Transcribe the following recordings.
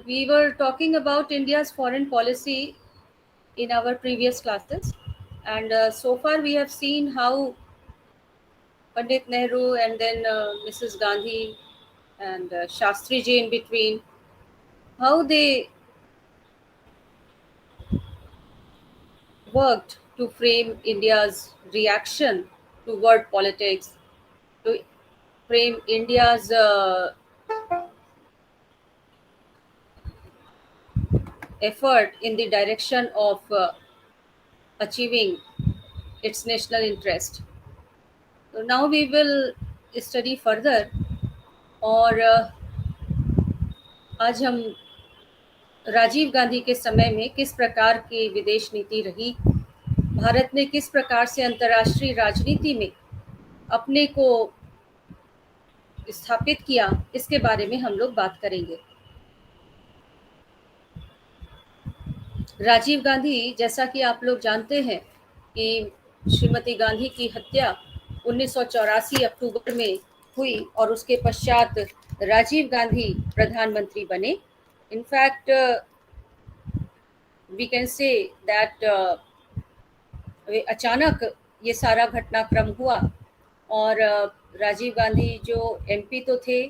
We were talking about India's foreign policy in our previous classes, and so far we have seen how Pandit Nehru and then Mrs. Gandhi and Shastri ji in between, how they worked to frame India's reaction to world politics, to frame India's effort in the direction of achieving its national interest. So now we will study further और आज हम राजीव गांधी के समय में किस प्रकार की विदेश नीति रही, भारत ने किस प्रकार से अंतर्राष्ट्रीय राजनीति में अपने को स्थापित किया, इसके बारे में हम लोग बात करेंगे। राजीव गांधी, जैसा कि आप लोग जानते हैं कि श्रीमती गांधी की हत्या 1984 अक्टूबर में हुई और उसके पश्चात राजीव गांधी प्रधानमंत्री बने। In fact we can say that अचानक ये सारा घटनाक्रम हुआ और राजीव गांधी जो एमपी तो थे,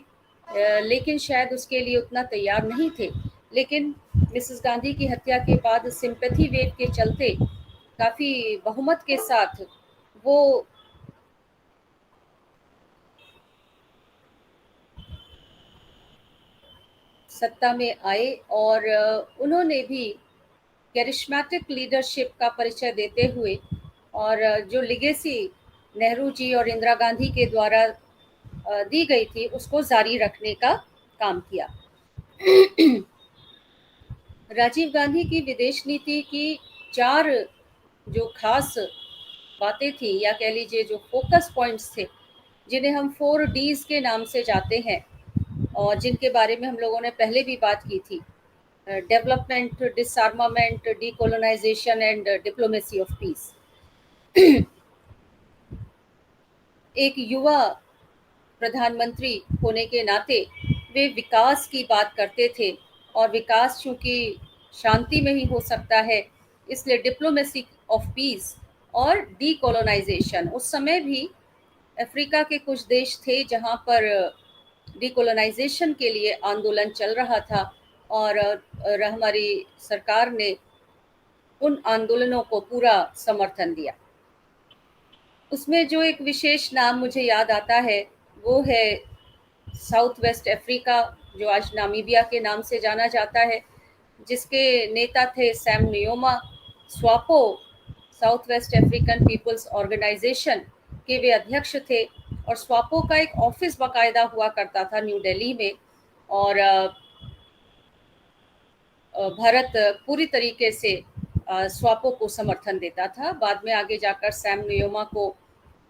लेकिन शायद उसके लिए उतना तैयार नहीं थे। लेकिन मिसेस गांधी की हत्या के बाद सिंपैथी वेव के चलते काफ़ी बहुमत के साथ वो सत्ता में आए और उन्होंने भी कैरिस्मेटिक लीडरशिप का परिचय देते हुए और जो लिगेसी नेहरू जी और इंदिरा गांधी के द्वारा दी गई थी उसको जारी रखने का काम किया। राजीव गांधी की विदेश नीति की 4 जो खास बातें थी, या कह लीजिए जो फोकस पॉइंट्स थे, जिन्हें हम 4 Ds के नाम से जाते हैं और जिनके बारे में हम लोगों ने पहले भी बात की थी: development, डिसआर्मामेंट, decolonisation and diplomacy of peace. एक युवा प्रधानमंत्री होने के नाते वे विकास की बात करते थे और विकास चूंकि शांति में ही हो सकता है, इसलिए डिप्लोमेसी ऑफ पीस और डीकोलोनाइजेशन। उस समय भी अफ्रीका के कुछ देश थे जहां पर डीकोलोनाइजेशन के लिए आंदोलन चल रहा था और हमारी सरकार ने उन आंदोलनों को पूरा समर्थन दिया। उसमें जो एक विशेष नाम मुझे याद आता है वो है साउथ वेस्ट अफ्रीका, जो आज नामीबिया के नाम से जाना जाता है, जिसके नेता थे सैम नुयोमा। स्वापो, South West African People's Organisation के वे अध्यक्ष थे और स्वापो का एक ऑफिस बाकायदा हुआ करता था न्यू दिल्ली में और भारत पूरी तरीके से स्वापो को समर्थन देता था। बाद में आगे जाकर सैम नुयोमा को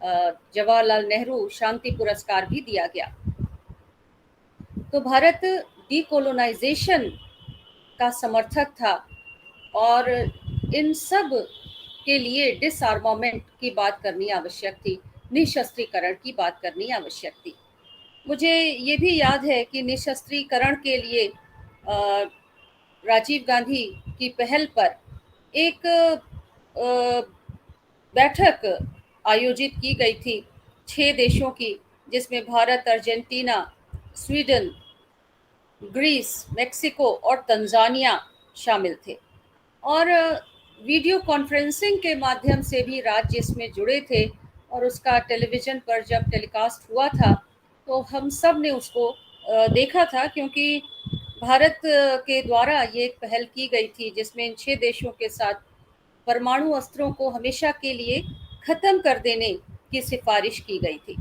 जवाहरलाल नेहरू शांति पुरस्कार भी दिया गया। तो भारत डीकोलोनाइजेशन का समर्थक था और इन सब के लिए डिसआर्मामेंट की बात करनी आवश्यक थी, निशस्त्रीकरण की बात करनी आवश्यक थी। मुझे ये भी याद है कि निशस्त्रीकरण के लिए राजीव गांधी की पहल पर एक बैठक आयोजित की गई थी 6 देशों की, जिसमें Bharat, Argentina, Sweden, Greece, Mexico और तंजानिया शामिल थे और वीडियो कॉन्फ्रेंसिंग के माध्यम से भी राज्य इसमें जुड़े थे और उसका टेलीविज़न पर जब टेलीकास्ट हुआ था तो हम सब ने उसको देखा था, क्योंकि भारत के द्वारा ये एक पहल की गई थी जिसमें इन 6 देशों के साथ परमाणु अस्त्रों को हमेशा के लिए खत्म कर देने की सिफारिश की गई थी।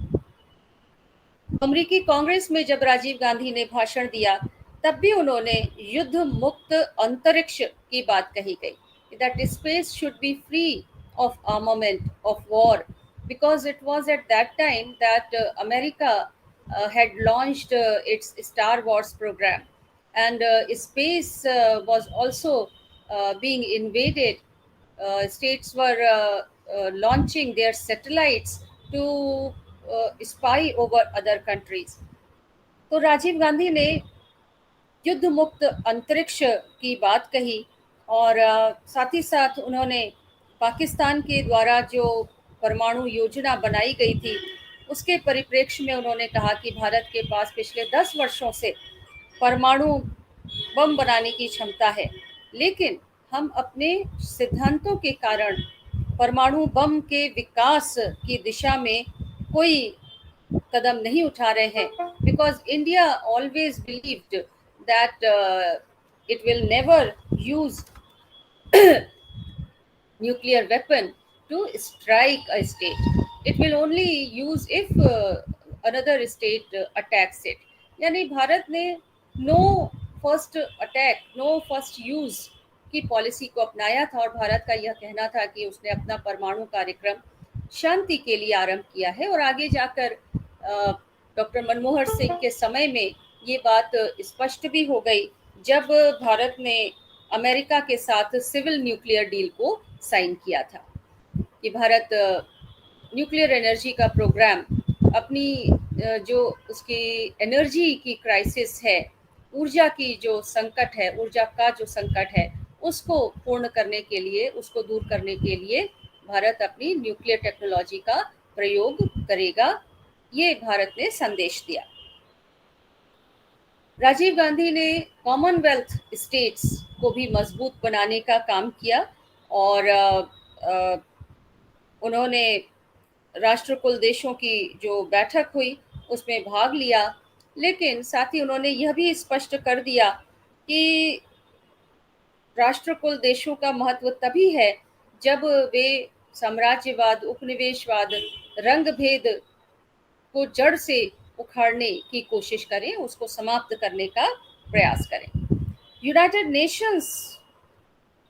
अमेरिकी कांग्रेस में जब राजीव गांधी ने भाषण दिया तब भी उन्होंने युद्ध मुक्त अंतरिक्ष की बात कही गई, that space should be free of armament of war, because it was at that time that America had launched its Star Wars program, and space was also being invaded. States were launching their satellites to spy over other countries. तो राजीव गांधी ने युद्ध मुक्त अंतरिक्ष की बात कही, और साथ ही साथ उन्होंने पाकिस्तान के द्वारा जो परमाणु योजना बनाई गई थी उसके परिप्रेक्ष्य में उन्होंने कहा कि भारत के पास पिछले 10 वर्षों से परमाणु बम बनाने की क्षमता है, लेकिन हम अपने सिद्धांतों के कारण परमाणु बम के विकास की दिशा में कोई कदम नहीं उठा रहे हैं, because India always believed that it will never use nuclear weapon to strike a state. It will only use if another state attacks it. यानी भारत ने no first attack, no first use की पॉलिसी को अपनाया था, और भारत का यह कहना था कि उसने अपना परमाणु कार्यक्रम शांति के लिए आरंभ किया है। और आगे जाकर डॉक्टर मनमोहन सिंह के समय में ये बात स्पष्ट भी हो गई, जब भारत ने अमेरिका के साथ सिविल न्यूक्लियर डील को साइन किया था कि भारत न्यूक्लियर एनर्जी का प्रोग्राम अपनी जो उसकी एनर्जी की क्राइसिस है, ऊर्जा की जो संकट है, ऊर्जा का जो संकट है, उसको पूर्ण करने के लिए, उसको दूर करने के लिए भारत अपनी न्यूक्लियर टेक्नोलॉजी का प्रयोग करेगा, ये भारत ने संदेश दिया। राजीव गांधी ने कॉमनवेल्थ स्टेट्स को भी मजबूत बनाने का काम किया, और उन्होंने राष्ट्रकुल देशों की जो बैठक हुई उसमें भाग लिया, लेकिन साथ ही उन्होंने यह भी स्पष्ट कर दिया कि राष्ट्रकुल देशों का महत्व तभी है जब वे साम्राज्यवाद, उपनिवेशवाद, रंग भेद को जड़ से उखाड़ने की कोशिश करें, उसको समाप्त करने का प्रयास करें। यूनाइटेड नेशंस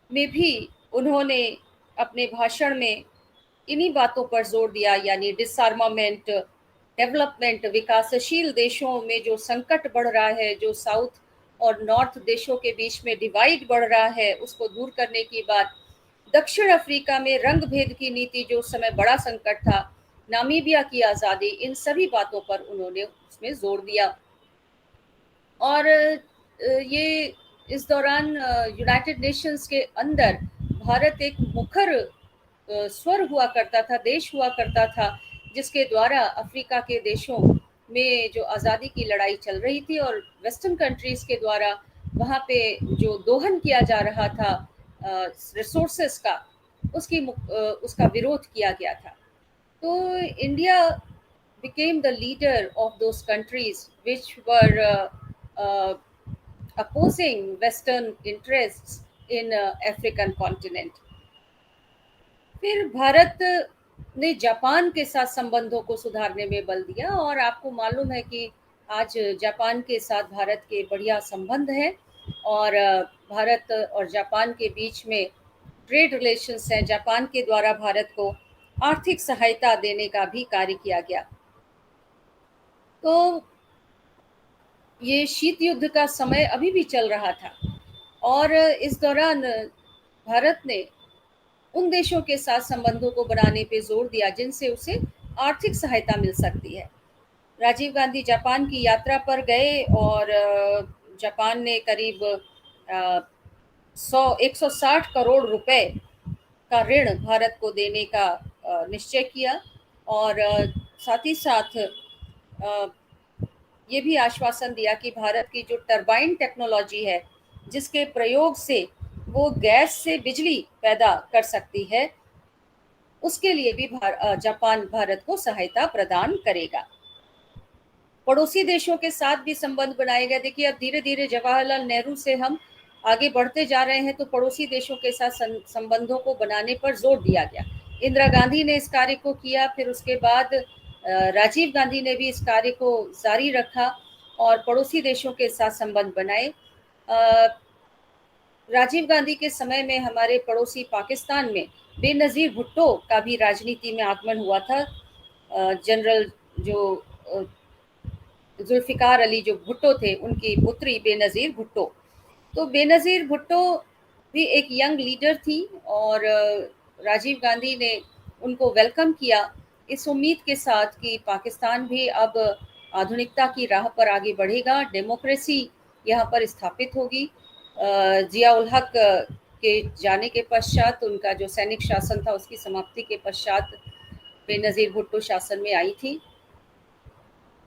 में भी उन्होंने अपने भाषण में इन्हीं बातों पर जोर दिया, यानी डिसआर्मामेंट, डेवलपमेंट, विकासशील देशों में जो संकट बढ़ रहा है, जो साउथ और नॉर्थ देशों के बीच में डिवाइड बढ़ रहा है, उसको दूर करने की बात। दक्षिण अफ्रीका में रंग भेद की नीति जो उस समय बड़ा संकट था, नामीबिया की आज़ादी, इन सभी बातों पर उन्होंने उसमें जोर दिया। और ये इस दौरान यूनाइटेड नेशंस के अंदर भारत एक मुखर स्वर हुआ करता था, देश हुआ करता था, जिसके द्वारा अफ्रीका के देशों में जो आज़ादी की लड़ाई चल रही थी और वेस्टर्न कंट्रीज के द्वारा वहाँ पे जो दोहन किया जा रहा था रिसोर्सेस का, उसका विरोध किया गया था। तो India became the leader of those countries which were opposing Western interests in African continent. फिर भारत ने जापान के साथ संबंधों को सुधारने में बल दिया, और आपको मालूम है कि आज जापान के साथ भारत के बढ़िया संबंध हैं, और भारत और जापान के बीच में ट्रेड रिलेशंस हैं। जापान के द्वारा भारत को आर्थिक सहायता देने का भी कार्य किया गया। तो ये शीत युद्ध का समय अभी भी चल रहा था, और इस दौरान भारत ने उन देशों के साथ संबंधों को बनाने पे जोर दिया जिनसे उसे आर्थिक सहायता मिल सकती है। राजीव गांधी जापान की यात्रा पर गए, और जापान ने करीब 160 करोड़ रुपए का ऋण भारत को देने का निश्चय किया, और साथ ही साथ ये भी आश्वासन दिया कि भारत की जो टरबाइन टेक्नोलॉजी है, जिसके प्रयोग से वो गैस से बिजली पैदा कर सकती है, उसके लिए भी जापान भारत को सहायता प्रदान करेगा। पड़ोसी देशों के साथ भी संबंध बनाए गए। देखिए, अब धीरे धीरे जवाहरलाल नेहरू से हम आगे बढ़ते जा रहे हैं, तो पड़ोसी देशों के साथ संबंधों को बनाने पर जोर दिया गया। इंदिरा गांधी ने इस कार्य को किया, फिर उसके बाद राजीव गांधी ने भी इस कार्य को जारी रखा और पड़ोसी देशों के साथ संबंध बनाए। राजीव गांधी के समय में हमारे पड़ोसी पाकिस्तान में बेनज़ीर भुट्टो का भी राजनीति में आगमन हुआ था। जनरल जो जुल्फिकार अली जो भुट्टो थे, उनकी पुत्री बेनज़ीर भुट्टो। तो बेनज़ीर भुट्टो भी एक यंग लीडर थी, और राजीव गांधी ने उनको वेलकम किया इस उम्मीद के साथ कि पाकिस्तान भी अब आधुनिकता की राह पर आगे बढ़ेगा, डेमोक्रेसी यहाँ पर स्थापित होगी। जिया उल हक के जाने के पश्चात, उनका जो सैनिक शासन था उसकी समाप्ति के पश्चात बेनज़ीर भुट्टो शासन में आई थी।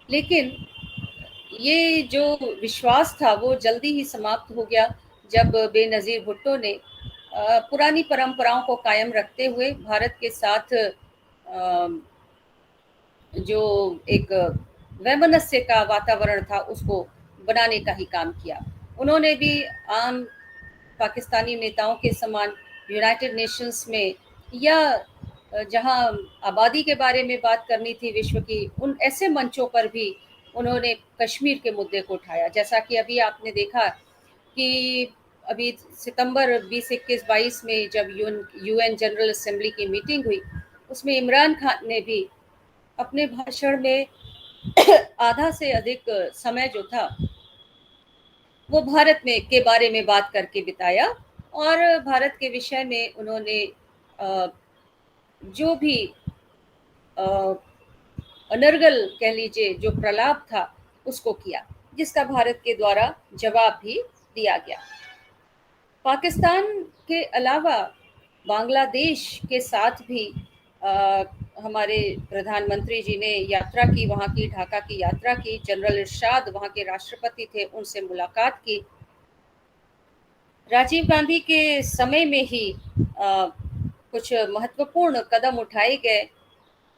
लेकिन ये जो विश्वास था वो जल्दी ही समाप्त हो गया जब बेनज़ीर भुट्टो ने पुरानी परंपराओं को कायम रखते हुए भारत के साथ जो एक वैमनस्य का वातावरण था उसको बनाने का ही काम किया। उन्होंने भी आम पाकिस्तानी नेताओं के समान यूनाइटेड नेशंस में या जहां आबादी के बारे में बात करनी थी विश्व की, उन ऐसे मंचों पर भी उन्होंने कश्मीर के मुद्दे को उठाया। जैसा कि अभी आपने देखा कि अभी सितंबर 20, 21, 22 में जब यूएन जनरल असेंबली की मीटिंग हुई, उसमें इमरान खान ने भी अपने भाषण में आधा से अधिक समय जो था वो भारत में के बारे में बात करके बिताया, और भारत के विषय में उन्होंने जो भी अनर्गल कह लीजिए जो प्रलाप था उसको किया, जिसका भारत के द्वारा जवाब भी दिया गया। पाकिस्तान के अलावा बांग्लादेश के साथ भी हमारे प्रधानमंत्री जी ने यात्रा की, वहाँ की ढाका की यात्रा की। जनरल इरशाद वहाँ के राष्ट्रपति थे, उनसे मुलाकात की। राजीव गांधी के समय में ही कुछ महत्वपूर्ण कदम उठाए गए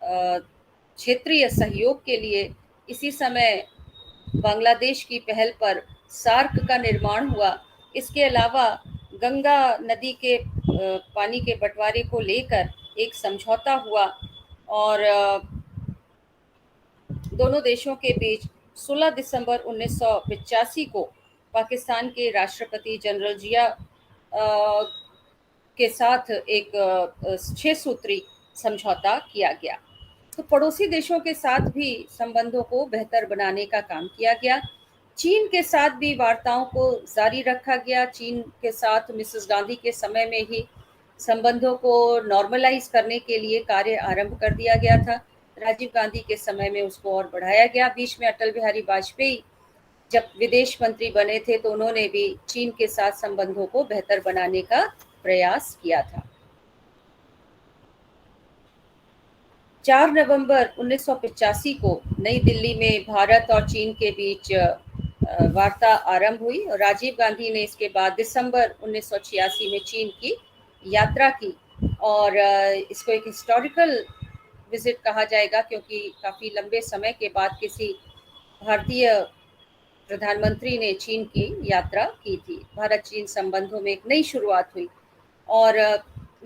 क्षेत्रीय सहयोग के लिए। इसी समय बांग्लादेश की पहल पर सार्क का निर्माण हुआ। इसके अलावा गंगा नदी के पानी के बंटवारे को लेकर एक समझौता हुआ, और दोनों देशों के बीच 16 दिसंबर 1985 को पाकिस्तान के राष्ट्रपति जनरल जिया के साथ एक 6 सूत्री समझौता किया गया। तो पड़ोसी देशों के साथ भी संबंधों को बेहतर बनाने का काम किया गया। चीन के साथ भी वार्ताओं को जारी रखा गया। चीन के साथ मिसेस गांधी के समय में ही संबंधों को नॉर्मलाइज करने के लिए कार्य आरंभ कर दिया गया था। राजीव गांधी के समय में उसको और बढ़ाया गया। बीच में अटल बिहारी वाजपेयी जब विदेश मंत्री बने थे तो उन्होंने भी चीन के साथ संबंधों को बेहतर बनाने का प्रयास किया था। 4 नवंबर 1985 को नई दिल्ली में भारत और चीन के बीच वार्ता आरंभ हुई, और राजीव गांधी ने इसके बाद दिसंबर 1986 में चीन की यात्रा की। और इसको एक हिस्टोरिकल विजिट कहा जाएगा, क्योंकि काफ़ी लंबे समय के बाद किसी भारतीय प्रधानमंत्री ने चीन की यात्रा की थी। भारत चीन संबंधों में एक नई शुरुआत हुई, और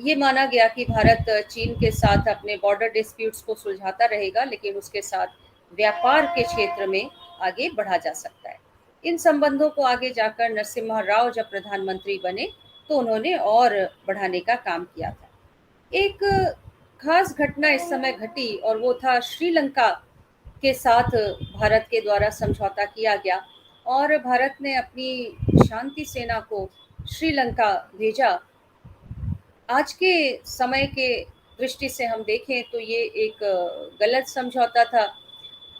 ये माना गया कि भारत चीन के साथ अपने बॉर्डर डिस्प्यूट्स को सुलझाता रहेगा, लेकिन उसके साथ व्यापार के क्षेत्र में आगे बढ़ा जा सकता है। इन संबंधों को आगे जाकर नरसिम्हा राव जब प्रधानमंत्री बने तो उन्होंने और बढ़ाने का काम किया था। एक खास घटना इस समय घटी, और वो था श्रीलंका के साथ भारत के द्वारा समझौता किया गया, और भारत ने अपनी शांति सेना को श्रीलंका भेजा। आज के समय के दृष्टि से हम देखें तो ये एक गलत समझौता था,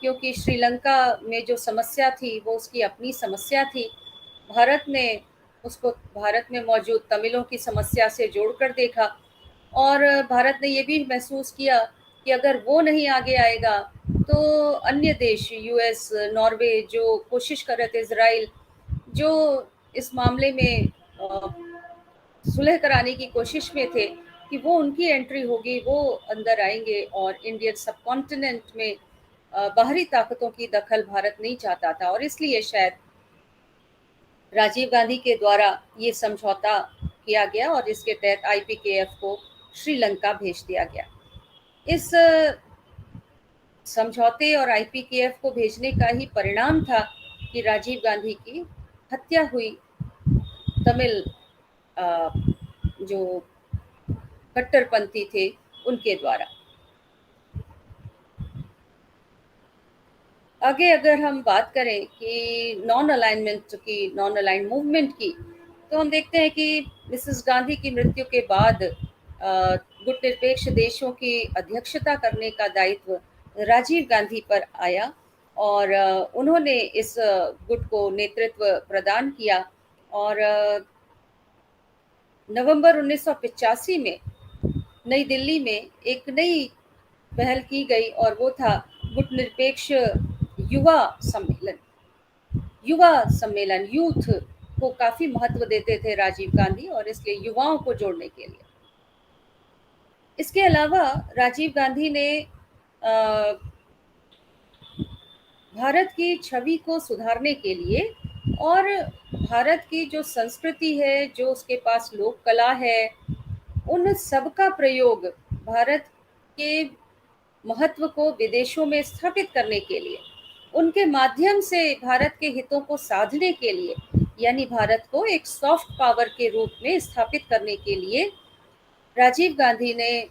क्योंकि श्रीलंका में जो समस्या थी वो उसकी अपनी समस्या थी। भारत ने उसको भारत में मौजूद तमिलों की समस्या से जोड़कर देखा, और भारत ने ये भी महसूस किया कि अगर वो नहीं आगे आएगा तो अन्य देश यूएस, नॉर्वे जो कोशिश कर रहे थे, इजराइल जो इस मामले में सुलह कराने की कोशिश में थे, कि वो उनकी एंट्री होगी, वो अंदर आएंगे, और इंडियन सब कॉन्टिनेंट में बाहरी ताकतों की दखल भारत नहीं चाहता था, और इसलिए शायद राजीव गांधी के द्वारा ये समझौता किया गया, और इसके तहत आईपीकेएफ को श्रीलंका भेज दिया गया। इस समझौते और आईपीकेएफ को भेजने का ही परिणाम था कि राजीव गांधी की हत्या हुई तमिल जो कट्टरपंथी थे उनके द्वारा। आगे अगर हम बात करें कि नॉन अलाइंड मूवमेंट की, तो हम देखते हैं कि मिसेस गांधी की मृत्यु के बाद गुटनिरपेक्ष देशों की अध्यक्षता करने का दायित्व राजीव गांधी पर आया, और उन्होंने इस गुट को नेतृत्व प्रदान किया। और नवंबर 1985 में नई दिल्ली में एक नई पहल की गई और वो था गुट निरपेक्ष युवा सम्मेलन। युवा सम्मेलन, यूथ को काफी महत्व देते थे राजीव गांधी, और इसलिए युवाओं को जोड़ने के लिए। इसके अलावा राजीव गांधी ने भारत की छवि को सुधारने के लिए और भारत की जो संस्कृति है, जो उसके पास लोक कला है, उन सब का प्रयोग भारत के महत्व को विदेशों में स्थापित करने के लिए, उनके माध्यम से भारत के हितों को साधने के लिए, यानी भारत को एक सॉफ्ट पावर के रूप में स्थापित करने के लिए राजीव गांधी ने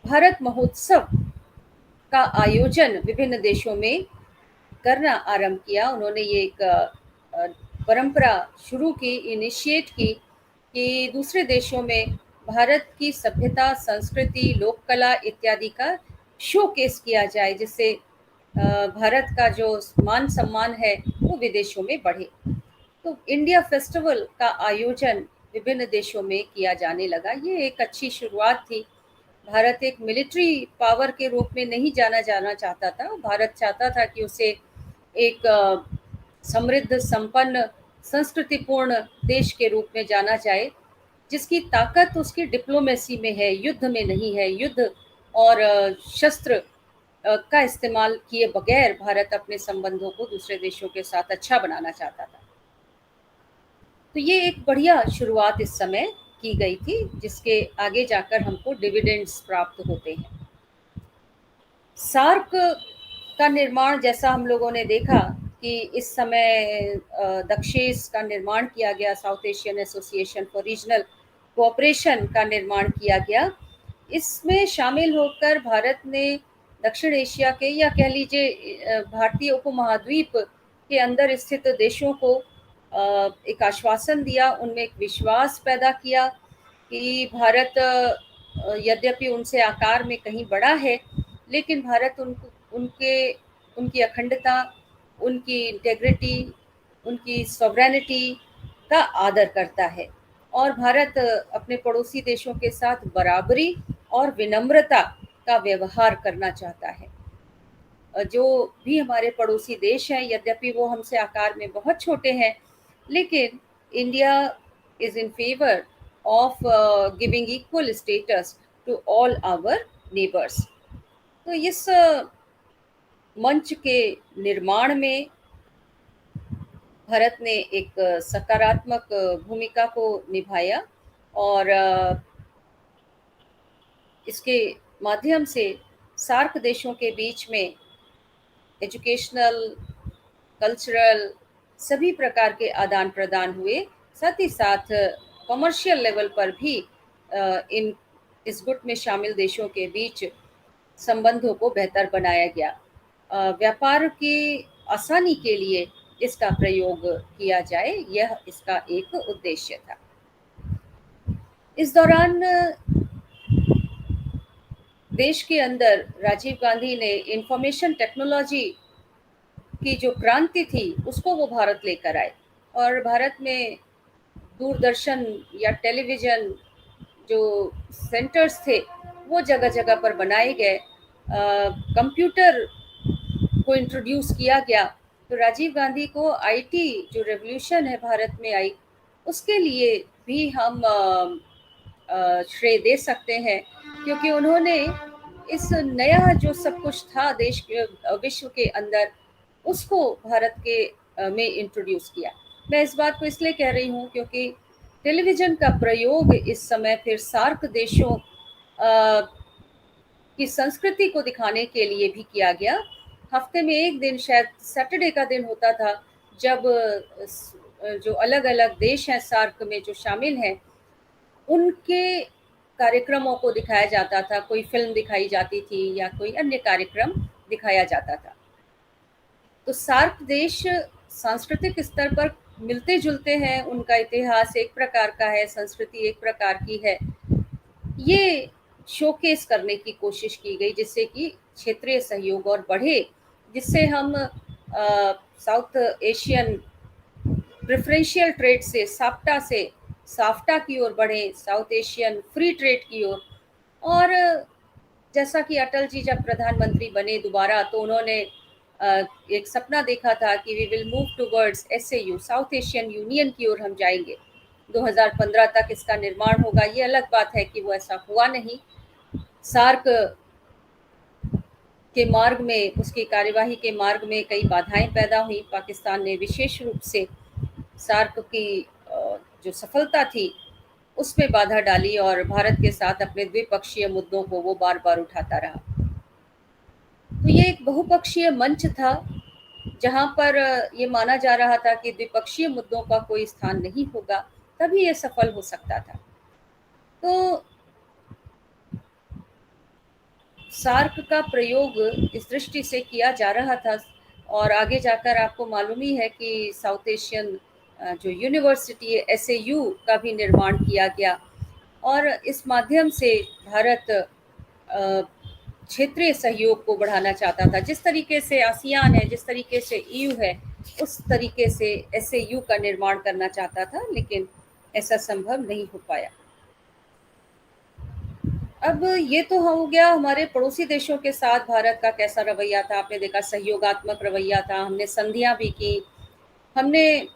भारत महोत्सव का आयोजन विभिन्न देशों में करना आरंभ किया। उन्होंने ये एक परंपरा शुरू की, इनिशिएट की कि दूसरे देशों में भारत की सभ्यता, संस्कृति, लोक कला इत्यादि का शोकेस किया जाए, जिससे भारत का जो मान सम्मान है वो विदेशों में बढ़े। तो इंडिया फेस्टिवल का आयोजन विभिन्न देशों में किया जाने लगा। ये एक अच्छी शुरुआत थी। भारत एक मिलिट्री पावर के रूप में नहीं जाना चाहता था। भारत चाहता था कि उसे एक समृद्ध, संपन्न, संस्कृतिपूर्ण देश के रूप में जाना जाए, जिसकी ताकत उसकी डिप्लोमेसी में है, युद्ध में नहीं है। युद्ध और शस्त्र का इस्तेमाल किए बगैर भारत अपने संबंधों को दूसरे देशों के साथ अच्छा बनाना चाहता था। तो ये एक बढ़िया शुरुआत इस समय की गई थी, जिसके आगे जाकर हमको डिविडेंड्स प्राप्त होते हैं। सार्क का निर्माण, जैसा हम लोगों ने देखा कि इस समय दक्षेस का निर्माण किया गया, south Asian association for regional cooperation का निर्माण किया गया। इसमें शामिल होकर भारत ने दक्षिण एशिया के, या कह लीजिए भारतीय उपमहाद्वीप के अंदर स्थित देशों को एक आश्वासन दिया, उनमें एक विश्वास पैदा किया कि भारत यद्यपि उनसे आकार में कहीं बड़ा है, लेकिन भारत उनकी अखंडता, उनकी इंटेग्रिटी, उनकी सॉवरेनिटी का आदर करता है, और भारत अपने पड़ोसी देशों के साथ बराबरी और विनम्रता का व्यवहार करना चाहता है। जो भी हमारे पड़ोसी देश हैं, यद्यपि वो हमसे आकार में बहुत छोटे हैं, लेकिन India is in favour of giving equal status to all our neighbours. तो इस मंच के निर्माण में भारत ने एक सकारात्मक भूमिका को निभाया, और इसके माध्यम से सार्क देशों के बीच में एजुकेशनल, कल्चरल, सभी प्रकार के आदान प्रदान हुए। साथ ही साथ कमर्शियल लेवल पर भी इस गुट में शामिल देशों के बीच संबंधों को बेहतर बनाया गया। व्यापार की आसानी के लिए इसका प्रयोग किया जाए, यह इसका एक उद्देश्य था। इस दौरान देश के अंदर राजीव गांधी ने इंफॉर्मेशन टेक्नोलॉजी की जो क्रांति थी उसको वो भारत लेकर आए, और भारत में दूरदर्शन या टेलीविज़न जो सेंटर्स थे वो जगह जगह पर बनाए गए। कंप्यूटर को इंट्रोड्यूस किया गया। तो राजीव गांधी को आईटी जो रेवोल्यूशन है भारत में आई, उसके लिए भी हम श्रेय दे सकते हैं, क्योंकि उन्होंने इस नया जो सब कुछ था देश के, विश्व के अंदर, उसको भारत के में इंट्रोड्यूस किया। मैं इस बात को इसलिए कह रही हूँ क्योंकि टेलीविज़न का प्रयोग इस समय फिर सार्क देशों की संस्कृति को दिखाने के लिए भी किया गया। हफ्ते में एक दिन, शायद सैटरडे का दिन होता था, जब जो अलग अलग देश हैं सार्क में जो शामिल हैं, उनके कार्यक्रमों को दिखाया जाता था। कोई फिल्म दिखाई जाती थी या कोई अन्य कार्यक्रम दिखाया जाता था। तो सार्क देश सांस्कृतिक स्तर पर मिलते जुलते हैं, उनका इतिहास एक प्रकार का है, संस्कृति एक प्रकार की है। ये शोकेस करने की कोशिश की गई, जिससे कि क्षेत्रीय सहयोग और बढ़े जिससे हम साउथ एशियन प्रेफरेंशियल ट्रेड से साफ्टा की ओर बढ़े, साउथ एशियन फ्री ट्रेड की ओर। और जैसा कि अटल जी जब प्रधानमंत्री बने दोबारा, तो उन्होंने एक सपना देखा था कि we will move towards SAU, South Asian Union की ओर हम जाएंगे, 2015 तक इसका निर्माण होगा। ये अलग बात है कि वो ऐसा हुआ नहीं। सार्क के मार्ग में, उसकी कार्यवाही के मार्ग में कई बाधाएं पैदा हुई। पाकिस्तान ने विशेष रूप से सार्क की जो सफलता थी उसमें बाधा डाली और भारत के साथ अपने द्विपक्षीय मुद्दों को वो बार बार उठाता रहा। तो ये एक बहुपक्षीय मंच था जहां पर ये माना जा रहा था कि द्विपक्षीय मुद्दों का कोई स्थान नहीं होगा, तभी ये सफल हो सकता था। तो सार्क का प्रयोग इस दृष्टि से किया जा रहा था, और आगे जाकर आपको मालूम ही है कि साउथ एशियन जो यूनिवर्सिटी है एसएयू का भी निर्माण किया गया। और इस माध्यम से भारत क्षेत्रीय सहयोग को बढ़ाना चाहता था। जिस तरीके से आसियान है, जिस तरीके से ईयू है, उस तरीके से एसएयू का निर्माण करना चाहता था, लेकिन ऐसा संभव नहीं हो पाया। अब ये तो हो गया हमारे पड़ोसी देशों के साथ भारत का कैसा रवैया था। आपने देखा सहयोगात्मक रवैया था, हमने संधियां भी की, हमने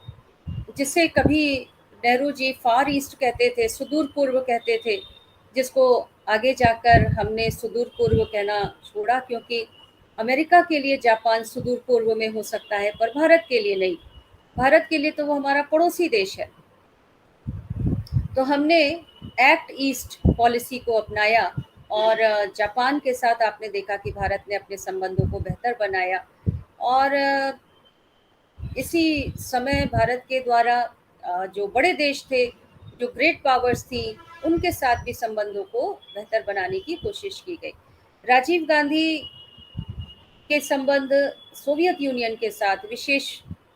जिसे कभी नेहरू जी फार ईस्ट कहते थे, सुदूर पूर्व कहते थे, जिसको आगे जाकर हमने सुदूर पूर्व कहना छोड़ा, क्योंकि अमेरिका के लिए जापान सुदूर पूर्व में हो सकता है पर भारत के लिए नहीं। भारत के लिए तो वो हमारा पड़ोसी देश है। तो हमने एक्ट ईस्ट पॉलिसी को अपनाया और जापान के साथ आपने देखा कि भारत ने अपने संबंधों को बेहतर बनाया। और इसी समय भारत के द्वारा जो बड़े देश थे, जो ग्रेट पावर्स थी, उनके साथ भी संबंधों को बेहतर बनाने की कोशिश की गई। राजीव गांधी के संबंध सोवियत यूनियन के साथ विशेष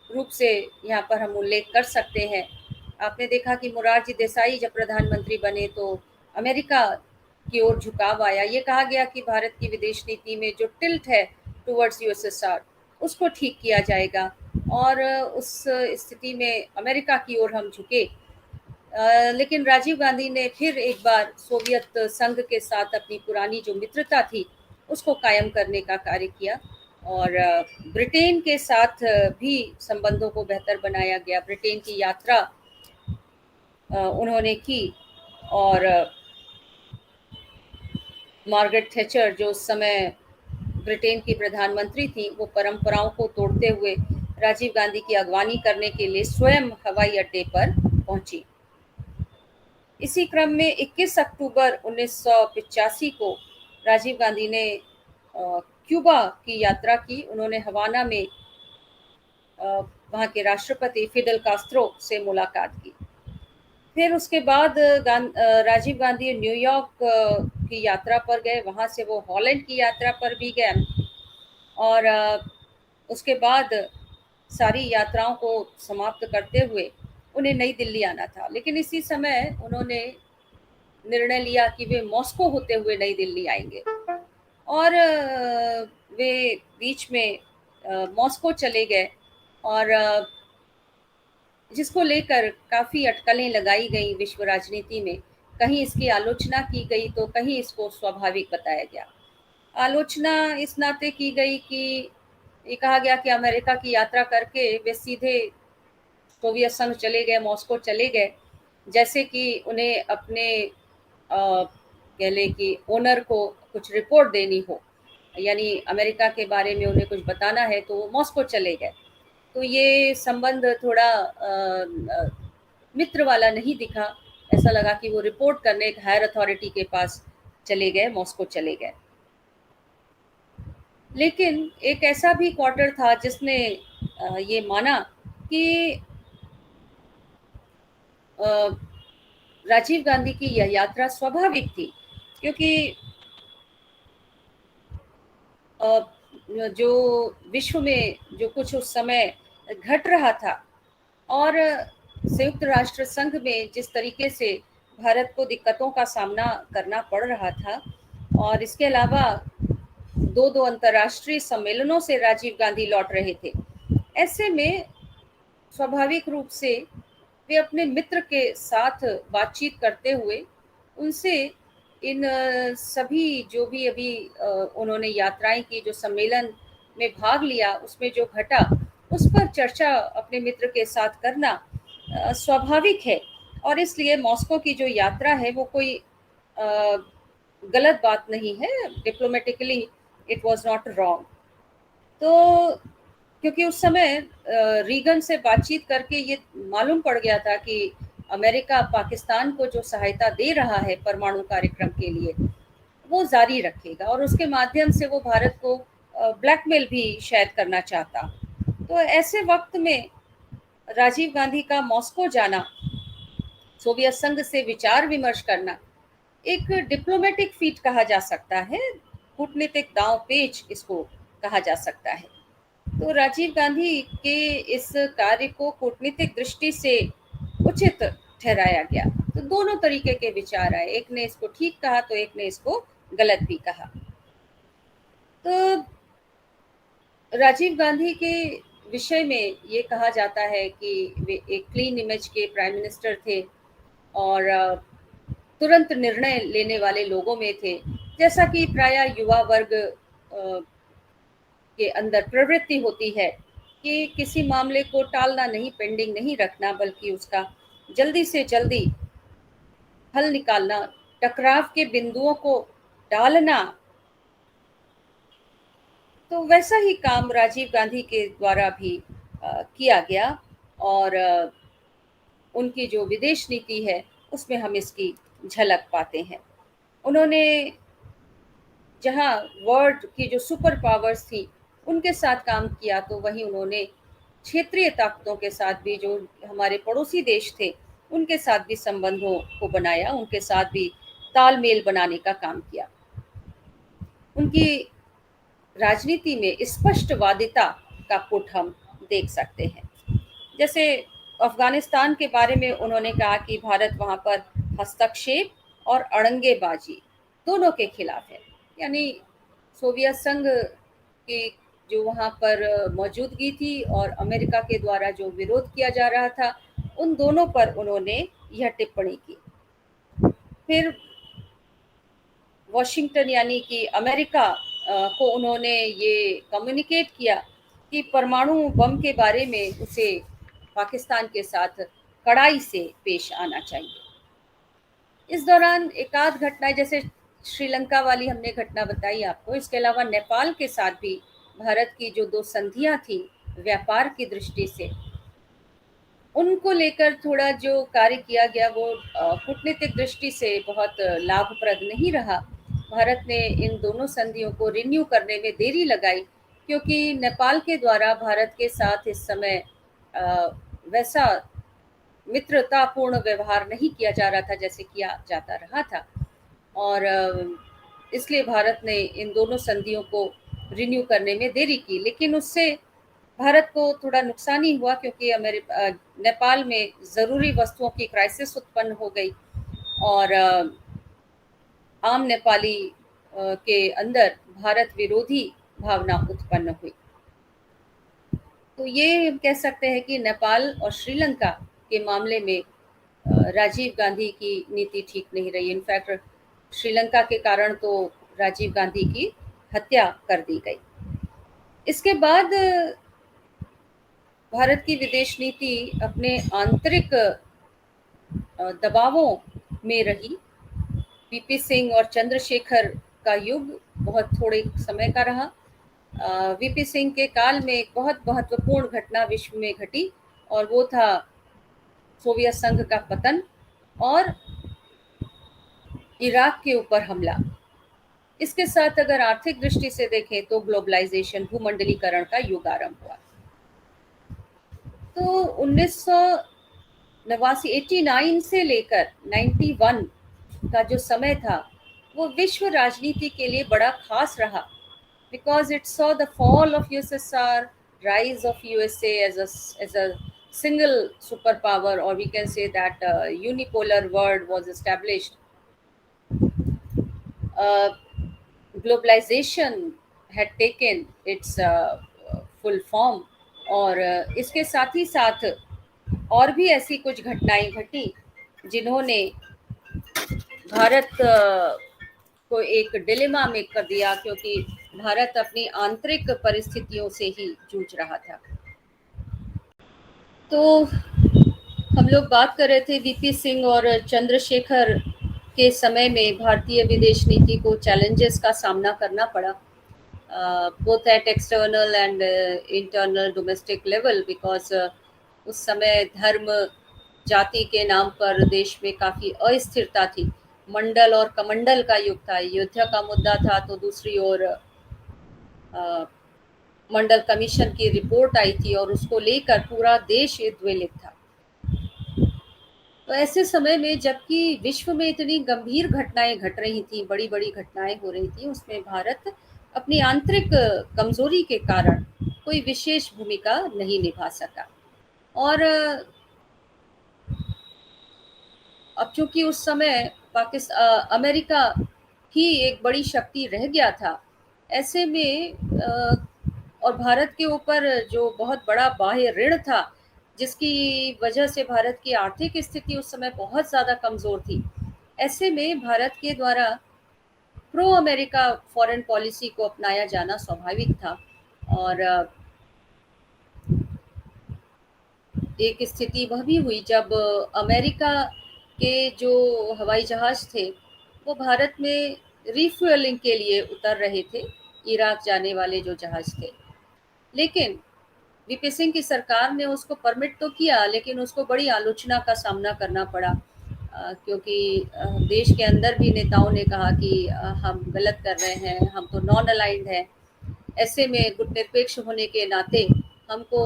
रूप से यहाँ पर हम उल्लेख कर सकते हैं। आपने देखा कि मोरारजी देसाई जब प्रधानमंत्री बने तो अमेरिका की ओर झुकाव आया। ये कहा गया कि भारत की विदेश नीति में जो टिल्ट है टुवर्ड्स यूएसएसआर, उसको ठीक किया जाएगा, और उस स्थिति में अमेरिका की ओर हम झुके। लेकिन राजीव गांधी ने फिर एक बार सोवियत संघ के साथ अपनी पुरानी जो मित्रता थी उसको कायम करने का कार्य किया, और ब्रिटेन के साथ भी संबंधों को बेहतर बनाया गया। ब्रिटेन की यात्रा उन्होंने की, और मार्गरेट थैचर जो उस समय ब्रिटेन की प्रधानमंत्री थी, वो परंपराओं को तोड़ते हुए राजीव गांधी की अगवानी करने के लिए स्वयं हवाई अड्डे पर पहुंची। इसी क्रम में 21 अक्टूबर 1985 को राजीव गांधी ने क्यूबा की यात्रा की। उन्होंने हवाना में वहाँ के राष्ट्रपति फिडेल कास्त्रो से मुलाकात की। फिर उसके बाद राजीव गांधी न्यूयॉर्क की यात्रा पर गए, वहाँ से वो हॉलैंड की यात्रा पर भी गए, और उसके बाद सारी यात्राओं को समाप्त करते हुए उन्हें नई दिल्ली आना था। लेकिन इसी समय उन्होंने निर्णय लिया कि वे मॉस्को होते हुए नई दिल्ली आएंगे, और वे बीच में मॉस्को चले गए, और जिसको लेकर काफ़ी अटकलें लगाई गई विश्व राजनीति में। कहीं इसकी आलोचना की गई तो कहीं इसको स्वाभाविक बताया गया। आलोचना इस नाते की गई कि ये कहा गया कि अमेरिका की यात्रा करके वे सीधे सोवियत संघ चले गए, मॉस्को चले गए, जैसे कि उन्हें अपने कह लें कि ओनर को कुछ रिपोर्ट देनी हो, यानी अमेरिका के बारे में उन्हें कुछ बताना है तो वो मॉस्को चले गए। तो ये संबंध थोड़ा मित्र वाला नहीं दिखा। ऐसा लगा कि वो रिपोर्ट करने एक हायर अथॉरिटी के पास चले गए, मॉस्को चले गए। लेकिन एक ऐसा भी क्वार्टर था जिसने ये माना कि राजीव गांधी की यह यात्रा स्वाभाविक थी, क्योंकि जो विश्व में जो कुछ उस समय घट रहा था, और संयुक्त राष्ट्र संघ में जिस तरीके से भारत को दिक्कतों का सामना करना पड़ रहा था, और इसके अलावा दो दो अंतर्राष्ट्रीय सम्मेलनों से राजीव गांधी लौट रहे थे। ऐसे में स्वाभाविक रूप से वे अपने मित्र के साथ बातचीत करते हुए उनसे इन सभी जो भी अभी उन्होंने यात्राएं की, जो सम्मेलन में भाग लिया, उसमें जो घटा, उस पर चर्चा अपने मित्र के साथ करना स्वाभाविक है। और इसलिए मॉस्को की जो यात्रा है वो कोई अ, गलत बात नहीं है। Diplomatically it was not wrong. तो क्योंकि उस समय रीगन से बातचीत करके ये मालूम पड़ गया था कि अमेरिका पाकिस्तान को जो सहायता दे रहा है परमाणु कार्यक्रम के लिए, वो जारी रखेगा और उसके माध्यम से वो भारत को ब्लैकमेल भी शायद करना चाहता। तो ऐसे वक्त में राजीव गांधी का मॉस्को जाना, सोवियत संघ से विचार विमर्श करना, एक डिप्लोमेटिक फीट कहा जा सकता है, कूटनीतिक दांव पेच इसको कहा जा सकता है। तो राजीव गांधी के इस कार्य को कूटनीतिक दृष्टि से उचित ठहराया गया। तो दोनों तरीके के विचार आए, एक ने इसको ठीक कहा तो एक ने इसको गलत भी कहा। तो राजीव गांधी के विषय में ये कहा जाता है कि वे एक क्लीन इमेज के प्राइम मिनिस्टर थे और तुरंत निर्णय लेने वाले लोगों में थे, जैसा कि प्रायः युवा वर्ग के अंदर प्रवृत्ति होती है कि किसी मामले को टालना नहीं, पेंडिंग नहीं रखना, बल्कि उसका जल्दी से जल्दी हल निकालना, टकराव के बिंदुओं को टालना। तो वैसा ही काम राजीव गांधी के द्वारा भी किया गया और उनकी जो विदेश नीति है उसमें हम इसकी झलक पाते हैं। उन्होंने जहां वर्ल्ड की जो सुपर पावर्स थी उनके साथ काम किया, तो वहीं उन्होंने क्षेत्रीय ताकतों के साथ भी, जो हमारे पड़ोसी देश थे, उनके साथ भी संबंधों को बनाया, उनके साथ भी तालमेल बनाने का काम किया। उनकी राजनीति में स्पष्टवादिता का पुट हम देख सकते हैं। जैसे अफगानिस्तान के बारे में उन्होंने कहा कि भारत वहां पर हस्तक्षेप और अड़ंगेबाजी दोनों के खिलाफ है। यानी सोवियत संघ की जो वहां पर मौजूदगी थी और अमेरिका के द्वारा जो विरोध किया जा रहा था, उन दोनों पर उन्होंने यह टिप्पणी की। फिर वॉशिंगटन यानी कि अमेरिका को उन्होंने ये कम्युनिकेट किया कि परमाणु बम के बारे में उसे पाकिस्तान के साथ कड़ाई से पेश आना चाहिए। इस दौरान एक आध घटनाएं, जैसे श्रीलंका वाली हमने घटना बताई आपको, इसके अलावा नेपाल के साथ भी भारत की जो दो संधियां थी व्यापार की दृष्टि से, उनको लेकर थोड़ा जो कार्य किया गया वो कूटनीतिक दृष्टि से बहुत लाभप्रद नहीं रहा। भारत ने इन दोनों संधियों को रिन्यू करने में देरी लगाई, क्योंकि नेपाल के द्वारा भारत के साथ इस समय वैसा मित्रतापूर्ण व्यवहार नहीं किया जा रहा था जैसे किया जाता रहा था। और इसलिए भारत ने इन दोनों संधियों को रिन्यू करने में देरी की, लेकिन उससे भारत को थोड़ा नुकसान ही हुआ, क्योंकि नेपाल में ज़रूरी वस्तुओं की क्राइसिस उत्पन्न हो गई और आम नेपाली के अंदर भारत विरोधी भावना उत्पन्न हुई। तो ये हम कह सकते हैं कि नेपाल और श्रीलंका के मामले में राजीव गांधी की नीति ठीक नहीं रही। इनफैक्ट श्रीलंका के कारण तो राजीव गांधी की हत्या कर दी गई। इसके बाद भारत की विदेश नीति अपने आंतरिक दबावों में रही। वीपी सिंह और चंद्रशेखर का युग बहुत थोड़े समय का रहा। वीपी सिंह के काल में एक बहुत महत्वपूर्ण घटना विश्व में घटी और वो था सोवियत संघ का पतन और इराक के ऊपर हमला। इसके साथ अगर आर्थिक दृष्टि से देखें तो ग्लोबलाइजेशन, भूमंडलीकरण का युग आरंभ हुआ। तो 1989 से लेकर 91 का जो समय था वो विश्व राजनीति के लिए बड़ा खास रहा, because it saw the fall of USSR, rise of USA as a single superpower, or we can say that unipolar world was established. Globalization had taken its full form, और इसके साथ ही साथ और भी ऐसी कुछ घटनाएं घटी जिन्होंने भारत को एक डिलेमा में कर दिया, क्योंकि भारत अपनी आंतरिक परिस्थितियों से ही जूझ रहा था। तो हम लोग बात कर रहे थे वीपी सिंह और चंद्रशेखर के समय में भारतीय विदेश नीति को चैलेंजेस का सामना करना पड़ा, both at external and internal domestic level, because उस समय धर्म जाति के नाम पर देश में काफ़ी अस्थिरता थी। मंडल और कमंडल का युग था, अयोध्या का मुद्दा था, तो दूसरी ओर मंडल कमीशन की रिपोर्ट आई थी और उसको लेकर पूरा देश द्वेलित था। तो ऐसे समय में जबकि विश्व में इतनी गंभीर घटनाएं घट रही थी, बड़ी बड़ी घटनाएं हो रही थी, उसमें भारत अपनी आंतरिक कमजोरी के कारण कोई विशेष भूमिका नहीं निभा सका। और अब चूंकि उस समय अमेरिका ही एक बड़ी शक्ति रह गया था, ऐसे में और भारत के ऊपर जो बहुत बड़ा बाह्य ऋण था, जिसकी वजह से भारत की आर्थिक स्थिति उस समय बहुत ज़्यादा कमज़ोर थी, ऐसे में भारत के द्वारा प्रो अमेरिका फॉरेन पॉलिसी को अपनाया जाना स्वाभाविक था। और एक स्थिति वह भी हुई जब अमेरिका के जो हवाई जहाज़ थे वो भारत में रिफ्यूलिंग के लिए उतर रहे थे, इराक जाने वाले जो जहाज़ थे। लेकिन वीपी सिंह की सरकार ने उसको परमिट तो किया, लेकिन उसको बड़ी आलोचना का सामना करना पड़ा, क्योंकि देश के अंदर भी नेताओं ने कहा कि हम गलत कर रहे हैं, हम तो नॉन अलाइंड हैं। ऐसे में गुटनिरपेक्ष होने के नाते हमको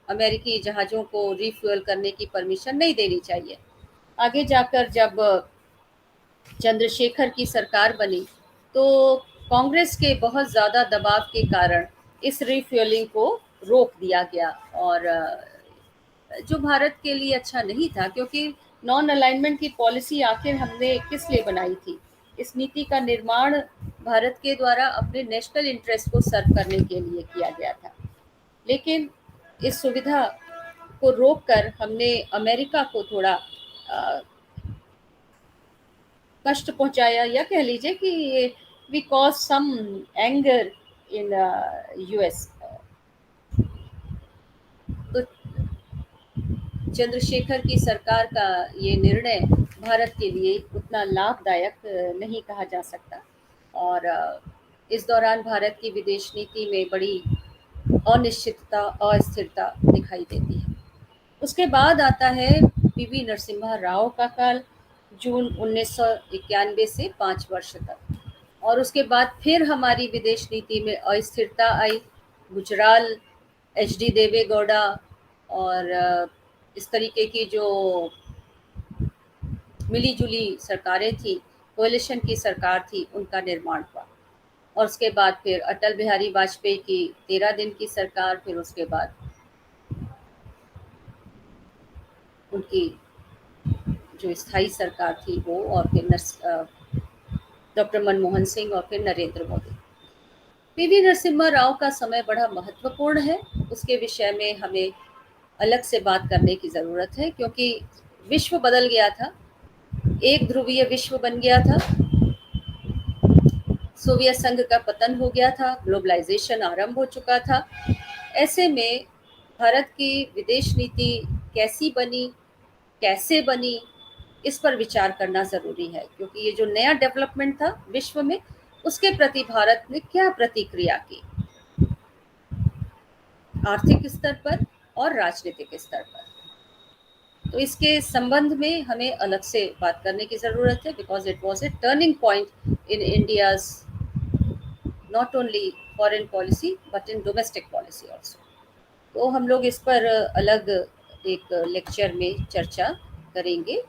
अमेरिकी जहाज़ों को रिफ्यूल करने की परमिशन नहीं देनी चाहिए। आगे जाकर जब चंद्रशेखर की सरकार बनी तो कांग्रेस के बहुत ज़्यादा दबाव के कारण इस रिफ्यूलिंग को रोक दिया गया, और जो भारत के लिए अच्छा नहीं था, क्योंकि नॉन अलाइनमेंट की पॉलिसी आखिर हमने किस लिए बनाई थी। इस नीति का निर्माण भारत के द्वारा अपने नेशनल इंटरेस्ट को सर्व करने के लिए किया गया था, लेकिन इस सुविधा को रोककर हमने अमेरिका को थोड़ा कष्ट पहुंचाया, या कह लीजिए कि we cause some anger in US. तो चंद्रशेखर की सरकार का ये निर्णय भारत के लिए उतना लाभदायक नहीं कहा जा सकता, और इस दौरान भारत की विदेश नीति में बड़ी अनिश्चितता, अस्थिरता दिखाई देती है। उसके बाद आता है पीवी नरसिम्हा राव का काल, जून 1991 से 5 वर्ष तक, और उसके बाद फिर हमारी विदेश नीति में अस्थिरता आई। गुजराल, एचडी देवेगौड़ा और इस तरीके की जो मिली जुली सरकारें थी, कोalition की सरकार थी, उनका निर्माण हुआ। और उसके बाद फिर अटल बिहारी वाजपेयी की 13 दिन की सरकार, फिर उसके बाद उनकी जो स्थायी सरकार थी वो, और फिर डॉक्टर मनमोहन सिंह, और फिर नरेंद्र मोदी। पीवी नरसिम्हा राव का समय बड़ा महत्वपूर्ण है, उसके विषय में हमें अलग से बात करने की ज़रूरत है, क्योंकि विश्व बदल गया था, एक ध्रुवीय विश्व बन गया था, सोवियत संघ का पतन हो गया था, ग्लोबलाइजेशन आरंभ हो चुका था। ऐसे में भारत की विदेश नीति कैसी बनी, कैसे बनी, इस पर विचार करना ज़रूरी है, क्योंकि ये जो नया डेवलपमेंट था विश्व में, उसके प्रति भारत ने क्या प्रतिक्रिया की, आर्थिक स्तर पर और राजनीतिक स्तर पर। तो इसके संबंध में हमें अलग से बात करने की ज़रूरत है, because it was a turning point in India's not only foreign policy but in domestic policy also. तो हम लोग इस पर अलग एक लेक्चर में चर्चा करेंगे।